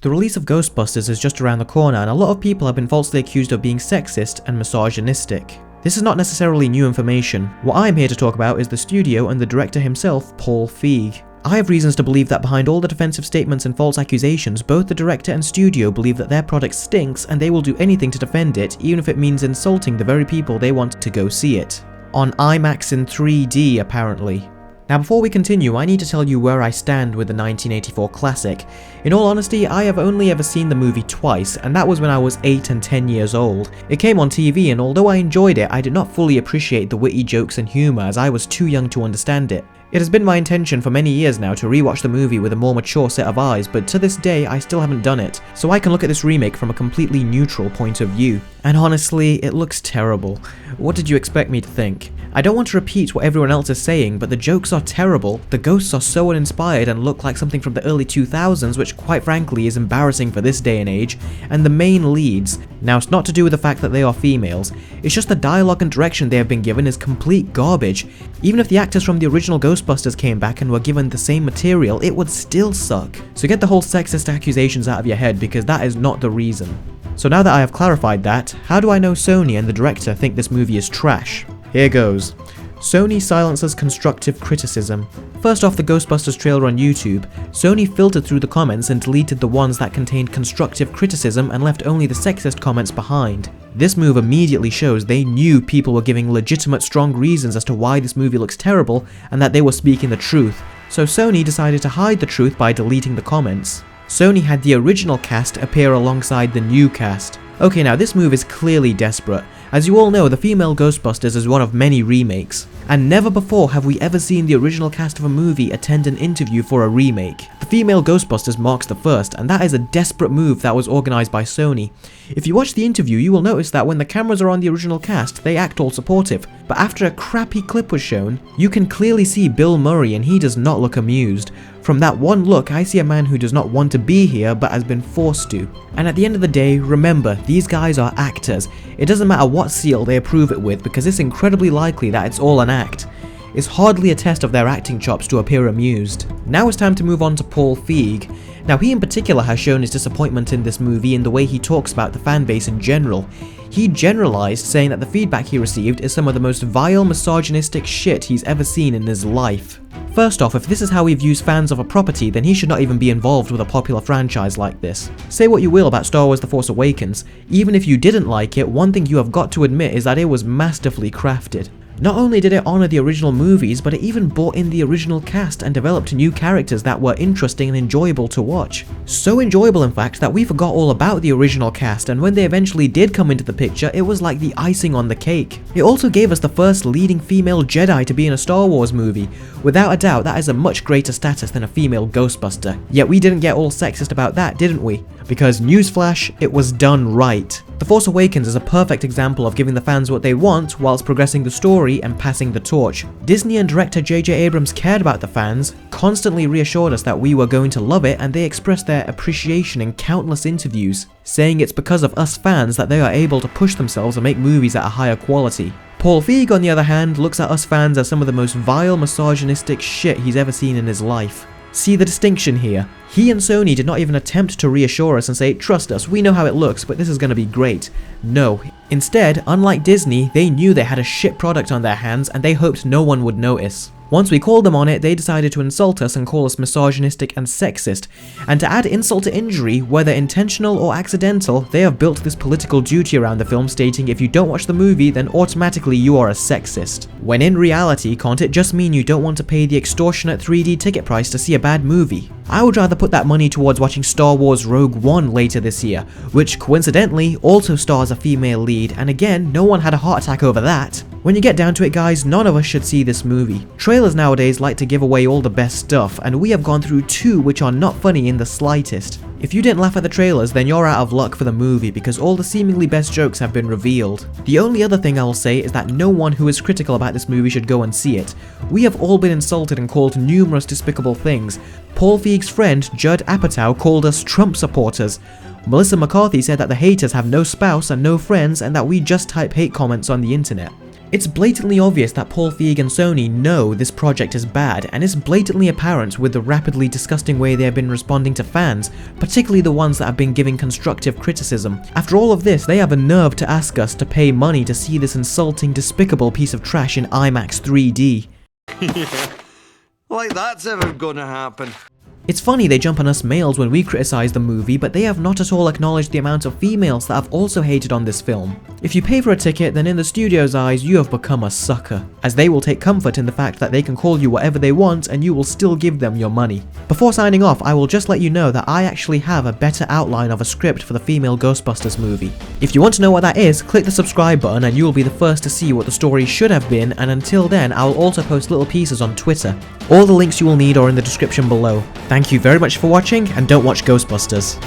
The release of Ghostbusters is just around the corner, and a lot of people have been falsely accused of being sexist and misogynistic. This is not necessarily new information. What I'm here to talk about is the studio and the director himself, Paul Feig. I have reasons to believe that behind all the defensive statements and false accusations, both the director and studio believe that their product stinks and they will do anything to defend it, even if it means insulting the very people they want to go see it. On IMAX in 3D, apparently. Now before we continue, I need to tell you where I stand with the 1984 classic. In all honesty, I have only ever seen the movie twice, and that was when I was 8 and 10 years old. It came on TV, and although I enjoyed it, I did not fully appreciate the witty jokes and humour as I was too young to understand it. It has been my intention for many years now to rewatch the movie with a more mature set of eyes, but to this day I still haven't done it, so I can look at this remake from a completely neutral point of view. And honestly, it looks terrible. What did you expect me to think? I don't want to repeat what everyone else is saying, but the jokes are terrible, the ghosts are so uninspired and look like something from the early 2000s, which quite frankly is embarrassing for this day and age, and the main leads, now it's not to do with the fact that they are females, it's just the dialogue and direction they have been given is complete garbage. Even if the actors from the original Ghostbusters came back and were given the same material, it would still suck. So get the whole sexist accusations out of your head, because that is not the reason. So now that I have clarified that, how do I know Sony and the director think this movie is trash? Here goes. Sony silences constructive criticism. First off, the Ghostbusters trailer on YouTube, Sony filtered through the comments and deleted the ones that contained constructive criticism and left only the sexist comments behind. This move immediately shows they knew people were giving legitimate strong reasons as to why this movie looks terrible and that they were speaking the truth. So Sony decided to hide the truth by deleting the comments. Sony had the original cast appear alongside the new cast. Okay, now this move is clearly desperate. As you all know, the female Ghostbusters is one of many remakes, and never before have we ever seen the original cast of a movie attend an interview for a remake. The female Ghostbusters marks the first, and that is a desperate move that was organised by Sony. If you watch the interview, you will notice that when the cameras are on the original cast, they act all supportive, but after a crappy clip was shown, you can clearly see Bill Murray and he does not look amused. From that one look, I see a man who does not want to be here but has been forced to. And at the end of the day, remember, these guys are actors. It doesn't matter what seal they approve it with because it's incredibly likely that it's all an act. It's hardly a test of their acting chops to appear amused. Now it's time to move on to Paul Feig. Now he in particular has shown his disappointment in this movie in the way he talks about the fanbase in general. He generalized, saying that the feedback he received is some of the most vile misogynistic shit he's ever seen in his life. First off, if this is how he views fans of a property, then he should not even be involved with a popular franchise like this. Say what you will about Star Wars The Force Awakens, even if you didn't like it, one thing you have got to admit is that it was masterfully crafted. Not only did it honour the original movies, but it even brought in the original cast and developed new characters that were interesting and enjoyable to watch. So enjoyable in fact that we forgot all about the original cast, and when they eventually did come into the picture, it was like the icing on the cake. It also gave us the first leading female Jedi to be in a Star Wars movie. Without a doubt, that is a much greater status than a female Ghostbuster. Yet we didn't get all sexist about that, didn't we? Because newsflash, it was done right. The Force Awakens is a perfect example of giving the fans what they want whilst progressing the story and passing the torch. Disney and director J.J. Abrams cared about the fans, constantly reassured us that we were going to love it, and they expressed their appreciation in countless interviews, saying it's because of us fans that they are able to push themselves and make movies at a higher quality. Paul Feig, on the other hand, looks at us fans as some of the most vile misogynistic shit he's ever seen in his life. See the distinction here? He and Sony did not even attempt to reassure us and say, trust us, we know how it looks, but this is going to be great. No. Instead, unlike Disney, they knew they had a shit product on their hands and they hoped no one would notice. Once we called them on it, they decided to insult us and call us misogynistic and sexist. And to add insult to injury, whether intentional or accidental, they have built this political duty around the film stating if you don't watch the movie, then automatically you are a sexist. When in reality, can't it just mean you don't want to pay the extortionate 3D ticket price to see a bad movie? I would rather put that money towards watching Star Wars Rogue One later this year, which coincidentally also stars a female lead, and again, no one had a heart attack over that. When you get down to it guys, none of us should see this movie. Trailers nowadays like to give away all the best stuff, and we have gone through two which are not funny in the slightest. If you didn't laugh at the trailers, then you're out of luck for the movie because all the seemingly best jokes have been revealed. The only other thing I will say is that no one who is critical about this movie should go and see it. We have all been insulted and called numerous despicable things. Paul Feig's friend, Judd Apatow, called us Trump supporters. Melissa McCarthy said that the haters have no spouse and no friends and that we just type hate comments on the internet. It's blatantly obvious that Paul Feig and Sony know this project is bad, and it's blatantly apparent with the rapidly disgusting way they have been responding to fans, particularly the ones that have been giving constructive criticism. After all of this, they have a nerve to ask us to pay money to see this insulting, despicable piece of trash in IMAX 3D. Like that's ever gonna happen. It's funny they jump on us males when we criticize the movie, but they have not at all acknowledged the amount of females that have also hated on this film. If you pay for a ticket, then in the studio's eyes, you have become a sucker, as they will take comfort in the fact that they can call you whatever they want and you will still give them your money. Before signing off, I will just let you know that I actually have a better outline of a script for the female Ghostbusters movie. If you want to know what that is, click the subscribe button and you will be the first to see what the story should have been, and until then, I will also post little pieces on Twitter. All the links you will need are in the description below. Thank you very much for watching, and don't watch Ghostbusters.